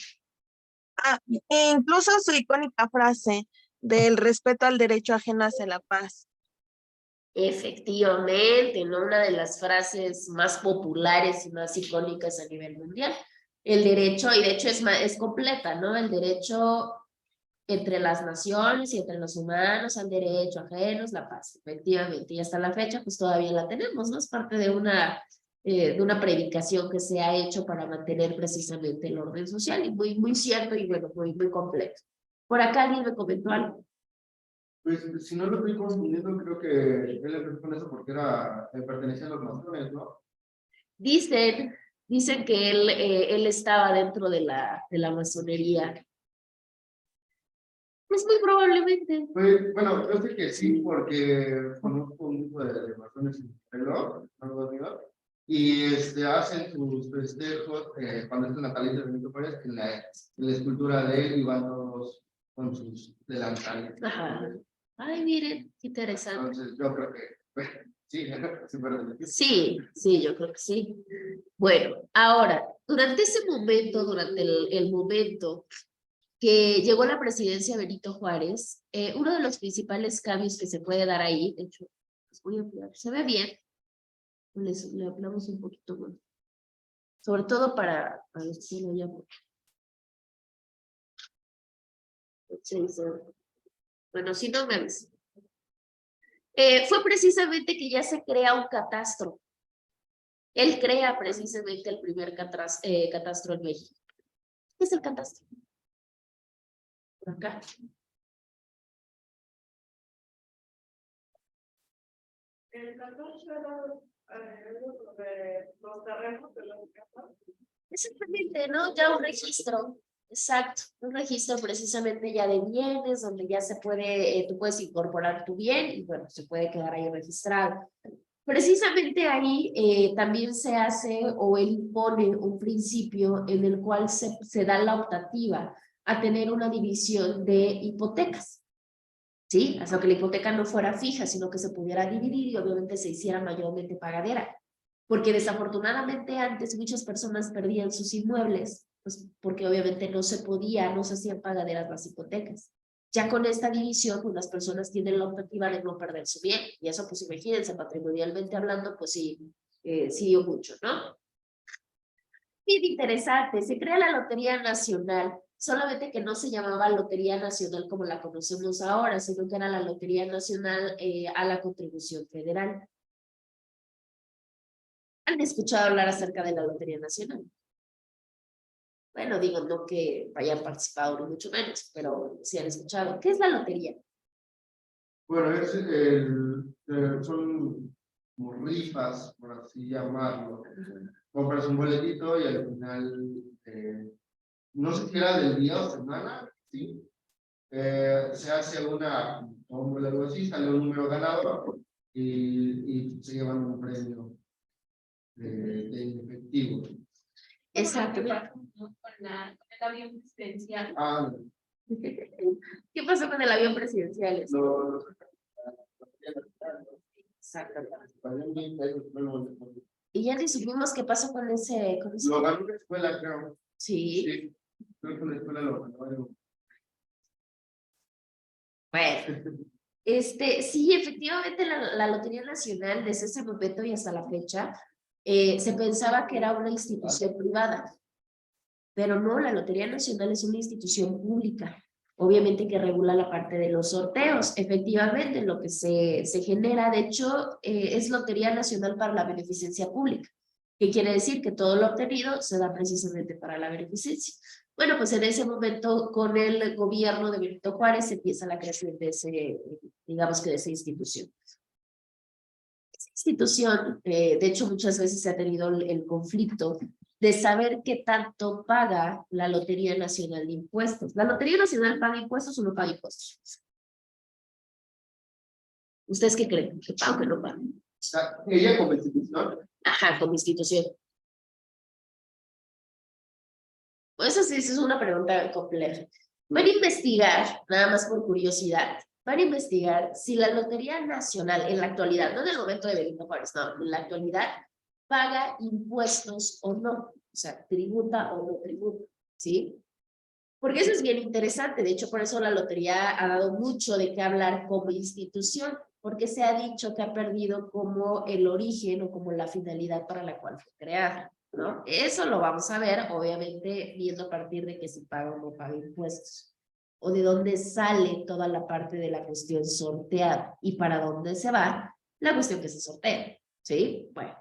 Ah, incluso su icónica frase del respeto al derecho ajeno hace la paz. Efectivamente, ¿no? Una de las frases más populares y más icónicas a nivel mundial. El derecho, y de hecho es completa, ¿no? El derecho entre las naciones y entre los humanos al derecho ajeno es la paz, efectivamente. Y hasta la fecha, pues todavía la tenemos, ¿no? Es parte de una predicación que se ha hecho para mantener precisamente el orden social, y muy cierto y bueno, muy completo. Por acá alguien me comentó algo. Pues si no lo estoy confundiendo, creo que él empezó con eso porque pertenecía a los masones, ¿no? Dicen que él estaba dentro de la masonería. Pues muy probablemente. Pues, bueno, yo sé que sí, porque conozco un grupo de masones en reloj, Estados Unidos, y hacen sus festejos cuando es el natalicio de Benito Juárez en la escultura de él y van todos con sus delantales. Ajá. Ay, miren, qué interesante. Entonces, yo creo que pues, sí, sí, perdón. Sí, yo creo que sí. Bueno, ahora, durante ese momento, durante el momento que llegó a la presidencia Benito Juárez, uno de los principales cambios que se puede dar ahí, de hecho, les voy a ampliar, se ve bien, le hablamos un poquito más, sobre todo para los que no ya. Bueno, si no me aviso. Fue precisamente que ya se crea un catastro. Él crea precisamente el primer catastro en México. ¿Qué es el catastro? Por acá. El 14 era los terrenos de los casas. Exactamente, ¿no? Ya un registro, exacto, un registro precisamente ya de bienes, donde ya se puede, tú puedes incorporar tu bien y bueno, se puede quedar ahí registrado. Precisamente ahí también se hace o él impone un principio en el cual se da la optativa a tener una división de hipotecas, ¿sí? Hasta que la hipoteca no fuera fija, sino que se pudiera dividir y obviamente se hiciera mayormente pagadera. Porque desafortunadamente antes muchas personas perdían sus inmuebles, pues porque obviamente no se hacían pagaderas las hipotecas. Ya con esta división, pues las personas tienen la optativa de no perder su bien, y eso pues imagínense, patrimonialmente hablando, pues sí, sí dio mucho, ¿no? Bien interesante, se crea la Lotería Nacional, solamente que no se llamaba Lotería Nacional como la conocemos ahora, sino que era la Lotería Nacional a la Contribución Federal. ¿Han escuchado hablar acerca de la Lotería Nacional? Bueno, digo, no que hayan participado, ni mucho menos, pero sí han escuchado. ¿Qué es la lotería? Bueno, son como rifas, por así llamarlo. Compras un boletito y al final, no sé si era del día o semana, ¿sí? Se hace una tómbola o algo así, sale un número ganador y se llevan un premio de efectivo. Exacto. Con el avión presidencial. Ah, ¿Qué pasó con el avión presidencial? lo, Exactamente. Y ya ni supimos qué pasó con ese. lo ganó una escuela, creo. Sí. Sí, creo que la escuela lo ganó. Bueno, sí, efectivamente la Lotería Nacional desde ese momento y hasta la fecha se pensaba que era una institución privada, pero no, la Lotería Nacional es una institución pública, obviamente que regula la parte de los sorteos, efectivamente lo que se genera, de hecho, es Lotería Nacional para la Beneficencia Pública, que quiere decir que todo lo obtenido se da precisamente para la beneficencia. Bueno, pues en ese momento, con el gobierno de Benito Juárez, empieza la creación de digamos que de esa institución. Esa institución, de hecho, muchas veces se ha tenido el conflicto de saber qué tanto paga la Lotería Nacional de Impuestos. ¿La Lotería Nacional paga impuestos o no paga impuestos? ¿Ustedes qué creen? ¿Que paga o que no paga? Ella como institución. Ajá, como institución. Pues eso sí, es una pregunta compleja. Van a investigar, nada más por curiosidad, van a investigar si la Lotería Nacional en la actualidad, no en el momento de Benito Juárez, no, en la actualidad, paga impuestos o no, o sea, tributa o no tributa, ¿sí? Porque eso es bien interesante, de hecho, por eso la lotería ha dado mucho de qué hablar como institución, porque se ha dicho que ha perdido como el origen o como la finalidad para la cual fue creada, ¿no? Eso lo vamos a ver, obviamente, viendo a partir de que se paga o no paga impuestos, o de dónde sale toda la parte de la cuestión sorteada y para dónde se va la cuestión que se sortea, ¿sí? Bueno.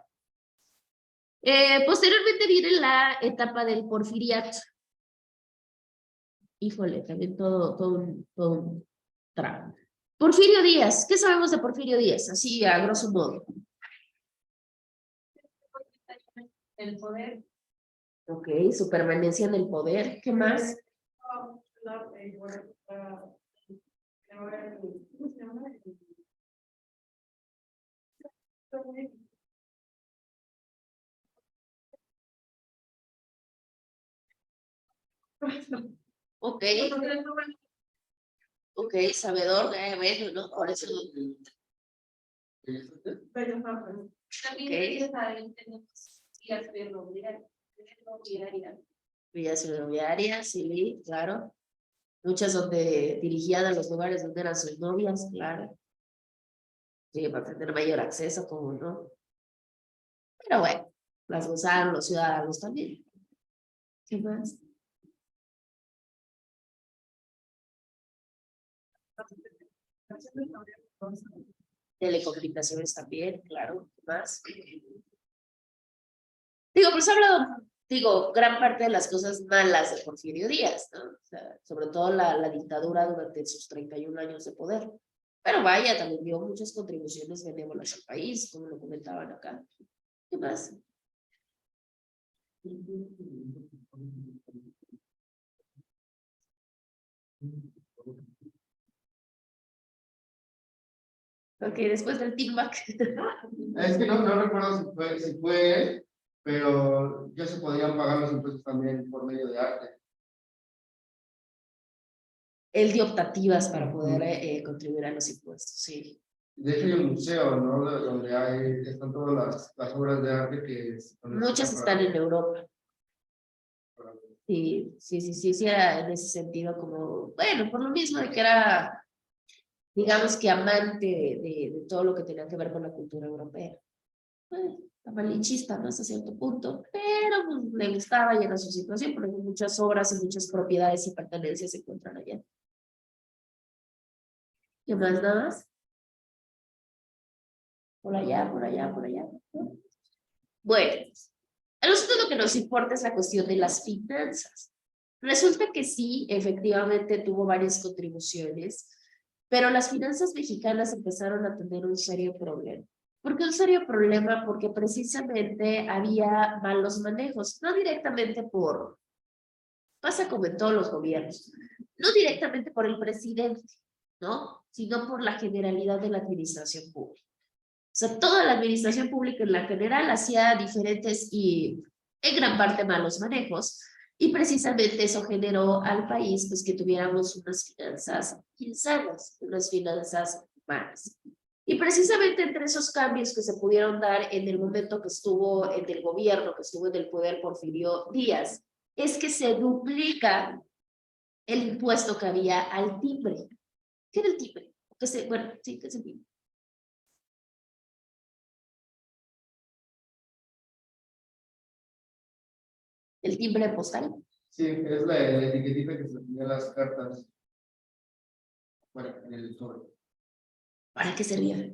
Posteriormente viene la etapa del porfiriato. Híjole, también todo un tramo. Porfirio Díaz, ¿qué sabemos de Porfirio Díaz? Así a grosso modo. El poder. Ok, su permanencia en el poder, ¿qué más? Ok, ok, sabedor, bueno, ¿no? Por eso. También tenemos vías ferroviarias. Vías ferroviarias, sí, claro. Muchas donde dirigían a los lugares donde eran sus novias, claro. Sí, para tener mayor acceso, como no. Pero bueno, las gozaron los ciudadanos también. ¿Qué más? Telecomunicaciones también, claro. ¿Qué más? Digo, pues he hablado, digo, gran parte de las cosas malas de Porfirio Díaz, ¿no? O sea, sobre todo la dictadura durante sus 31 años de poder. Pero vaya, también dio muchas contribuciones benévolas al país, como lo comentaban acá. ¿Qué más? Ok, después del feedback. Es que no recuerdo si fue él, pero ya se podían pagar los impuestos también por medio de arte. Él dio optativas para poder contribuir a los impuestos, sí. De hecho, hay un museo, ¿no? Donde están todas las obras de arte que... Muchas están en Europa. Sí, era en ese sentido como, bueno, por lo mismo de que era, digamos que amante de todo lo que tenía que ver con la cultura europea. Bueno, malinchista, ¿no? Hasta cierto punto, pero pues, le gustaba y era su situación, porque muchas obras y muchas propiedades y pertenencias se encuentran allá. ¿Qué más, nada más? Por allá, por allá, por allá. ¿No? Bueno, a nosotros lo que nos importa es la cuestión de las finanzas. Resulta que sí, efectivamente tuvo varias contribuciones, pero las finanzas mexicanas empezaron a tener un serio problema. ¿Por qué un serio problema? Porque precisamente había malos manejos, no directamente pasa como en todos los gobiernos, no directamente por el presidente, ¿no? Sino por la generalidad de la administración pública. O sea, toda la administración pública en la general hacía diferentes y en gran parte malos manejos, y precisamente eso generó al país pues que tuviéramos unas finanzas insanas, unas finanzas malas. Y precisamente entre esos cambios que se pudieron dar en el momento que estuvo en el gobierno, que estuvo en el poder Porfirio Díaz, es que se duplica el impuesto que había al timbre. ¿Qué era el timbre? Bueno, sí, ¿qué es el timbre? El timbre postal. Sí, es la etiquetita que se ponía en las cartas. Bueno, en el sobre. ¿Para qué servía?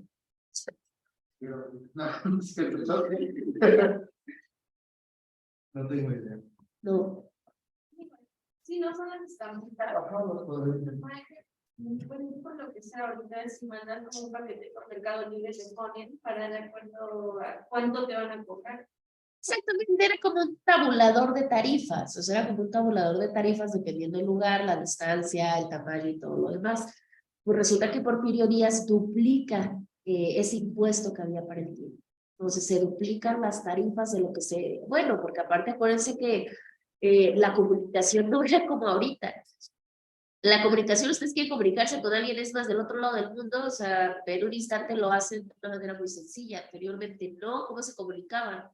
Pero, no, no tengo idea. No. Sí, no son las estampitas. Ajá, los poderes. Por lo que sea, ahorita si mandan como un paquete por Mercado Libre te ponen para de acuerdo a cuánto te van a cobrar. Exactamente, era como un tabulador de tarifas, o sea, era como un tabulador de tarifas dependiendo del lugar, la distancia, el tamaño y todo lo demás. Pues resulta que Porfirio Díaz duplica ese impuesto que había para el tiempo. Entonces se duplican las tarifas de lo que se... Bueno, porque aparte acuérdense que la comunicación no era como ahorita. La comunicación, ustedes quieren comunicarse con alguien, es más del otro lado del mundo, o sea, en un instante lo hacen de una manera muy sencilla. Anteriormente no, ¿cómo se comunicaban?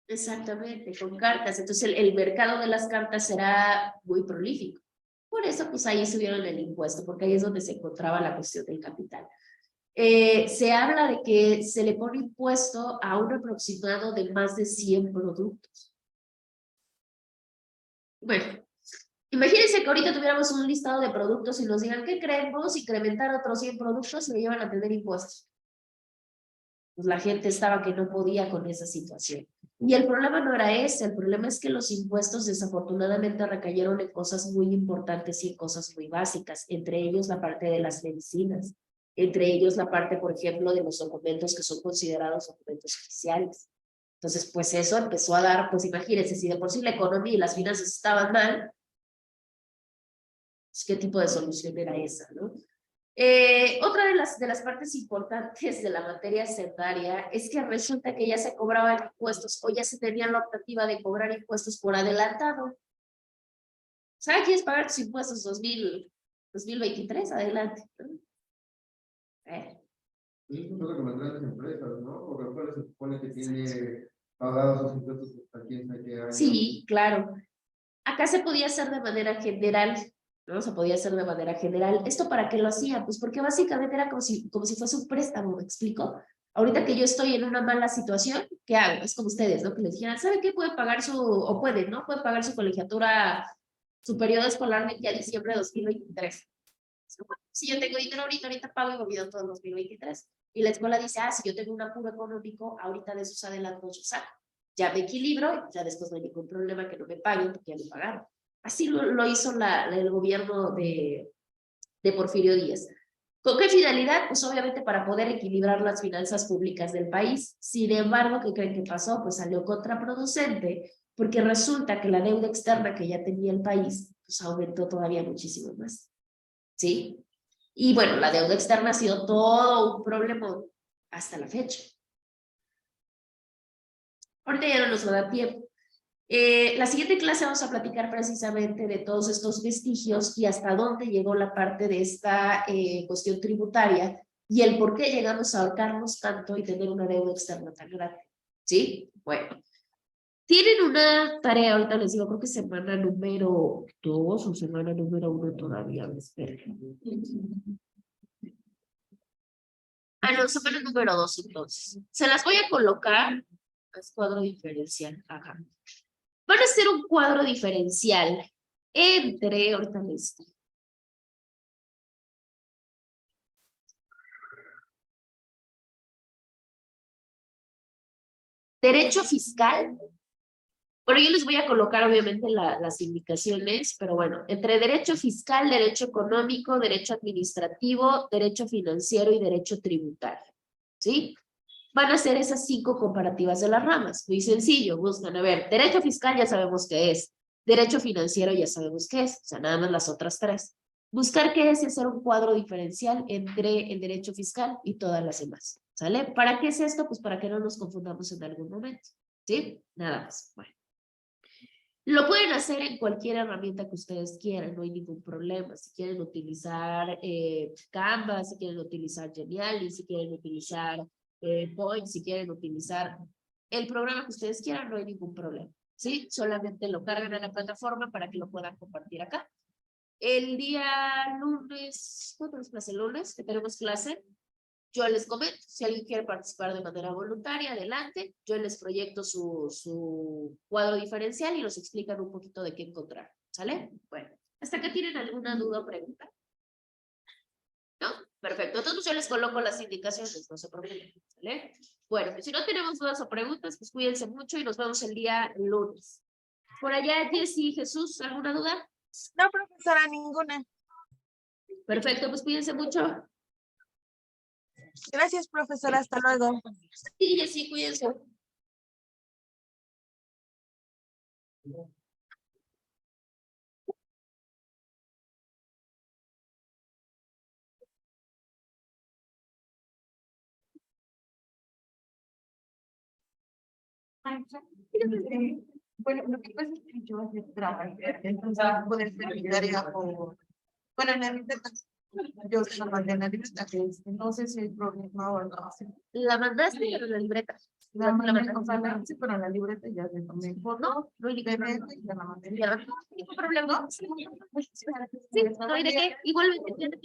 Exactamente, con cartas. Entonces el mercado de las cartas será muy prolífico. Por eso, pues ahí subieron el impuesto, porque ahí es donde se encontraba la cuestión del capital. Se habla de que se le pone impuesto a un aproximado de más de 100 productos. Bueno, imagínense que ahorita tuviéramos un listado de productos y nos digan, ¿qué creen? Vamos a incrementar otros 100 productos y me llevan a tener impuestos. Pues la gente estaba que no podía con esa situación. Y el problema no era ese, el problema es que los impuestos desafortunadamente recayeron en cosas muy importantes y en cosas muy básicas, entre ellos la parte de las medicinas, entre ellos la parte, por ejemplo, de los documentos que son considerados documentos oficiales. Entonces, pues eso empezó a dar, pues imagínense, si de por sí la economía y las finanzas estaban mal, pues, ¿qué tipo de solución era esa, no? Otra de las partes importantes de la materia hacendaria es que resulta que ya se cobraban impuestos o ya se tenía la optativa de cobrar impuestos por adelantado. ¿Sabes? ¿Quieres pagar tus impuestos 2023? Adelante, ¿no? Eso pasa con las grandes empresas, ¿no? Porque cuál se supone que tiene pagados sus impuestos hasta quién sabe qué año. Sí, claro. Acá se podía hacer de manera general, ¿no? Se podía hacer de manera general. ¿Esto para qué lo hacía? Pues porque básicamente era como si fuese un préstamo, ¿me explico? Ahorita que yo estoy en una mala situación, ¿qué hago? Es como ustedes, ¿no? Que les dijeran, ¿sabe qué? Puede pagar o puede, ¿no? Puede pagar su colegiatura, su periodo escolar de aquí a diciembre de 2023. Si yo tengo dinero ahorita pago y me olvido todo el 2023. Y la escuela dice, si yo tengo un apuro económico, ahorita de esos adelantos yo saco. Ya me equilibro y ya después no hay ningún problema que no me paguen porque ya me pagaron. Así lo hizo el gobierno de Porfirio Díaz. ¿Con qué finalidad? Pues obviamente para poder equilibrar las finanzas públicas del país. Sin embargo, ¿qué creen que pasó? Pues salió contraproducente porque resulta que la deuda externa que ya tenía el país pues aumentó todavía muchísimo más. ¿Sí? Y bueno, la deuda externa ha sido todo un problema hasta la fecha. Ahorita ya no nos va a dar tiempo. La siguiente clase vamos a platicar precisamente de todos estos vestigios y hasta dónde llegó la parte de esta cuestión tributaria y el por qué llegamos a ahorcarnos tanto y tener una deuda externa tan grande. ¿Sí? Bueno. Tienen una tarea, ahorita les digo, creo que semana número 2 o semana número 1 todavía, esperen. No, semana número 2 entonces. Se las voy a colocar, es cuadro diferencial, ajá. Van a hacer un cuadro diferencial entre, ahorita les digo. Derecho fiscal. Bueno, yo les voy a colocar obviamente las indicaciones, pero bueno, entre derecho fiscal, derecho económico, derecho administrativo, derecho financiero y derecho tributario, ¿sí? Van a ser esas 5 comparativas de las ramas. Muy sencillo, buscan, a ver, derecho fiscal ya sabemos qué es, derecho financiero ya sabemos qué es, o sea, nada más las otras 3. Buscar qué es y hacer un cuadro diferencial entre el derecho fiscal y todas las demás, ¿sale? ¿Para qué es esto? Pues para que no nos confundamos en algún momento, ¿sí? Nada más, bueno. Lo pueden hacer en cualquier herramienta que ustedes quieran, no hay ningún problema. Si quieren utilizar Canva, si quieren utilizar Geniali, si quieren utilizar Point, si quieren utilizar el programa que ustedes quieran, no hay ningún problema, ¿sí? Solamente lo cargan a la plataforma para que lo puedan compartir acá. El día lunes, ¿cuándo es clase? El lunes, que tenemos clase. Yo les comento, si alguien quiere participar de manera voluntaria, adelante. Yo les proyecto su cuadro diferencial y nos explican un poquito de qué encontrar. ¿Sale? Bueno, ¿hasta acá tienen alguna duda o pregunta? ¿No? Perfecto. Entonces yo les coloco las indicaciones, no se preocupen. ¿Sale? Bueno, pues si no tenemos dudas o preguntas, pues cuídense mucho y nos vemos el día lunes. Por allá, Jessy, Jesús, ¿alguna duda? No, profesora, ninguna. Perfecto, pues cuídense mucho. Gracias, profesora. Hasta luego. Sí, Jessy, cuídense. Bueno, lo que pasa es que yo trabajé, entonces poder terminar ya por... Bueno, en la libreta, yo se la mandé en la libreta, no sé si hay problema o algo así. La mandaste pero en la libreta. La mandé, o sea, la hice, pero en la libreta ya le tomé foto, No, no hay ningún bebé, problema. y ya la mandé. Ya, no hay ningún problema. Sí, no hay de qué. Igualmente.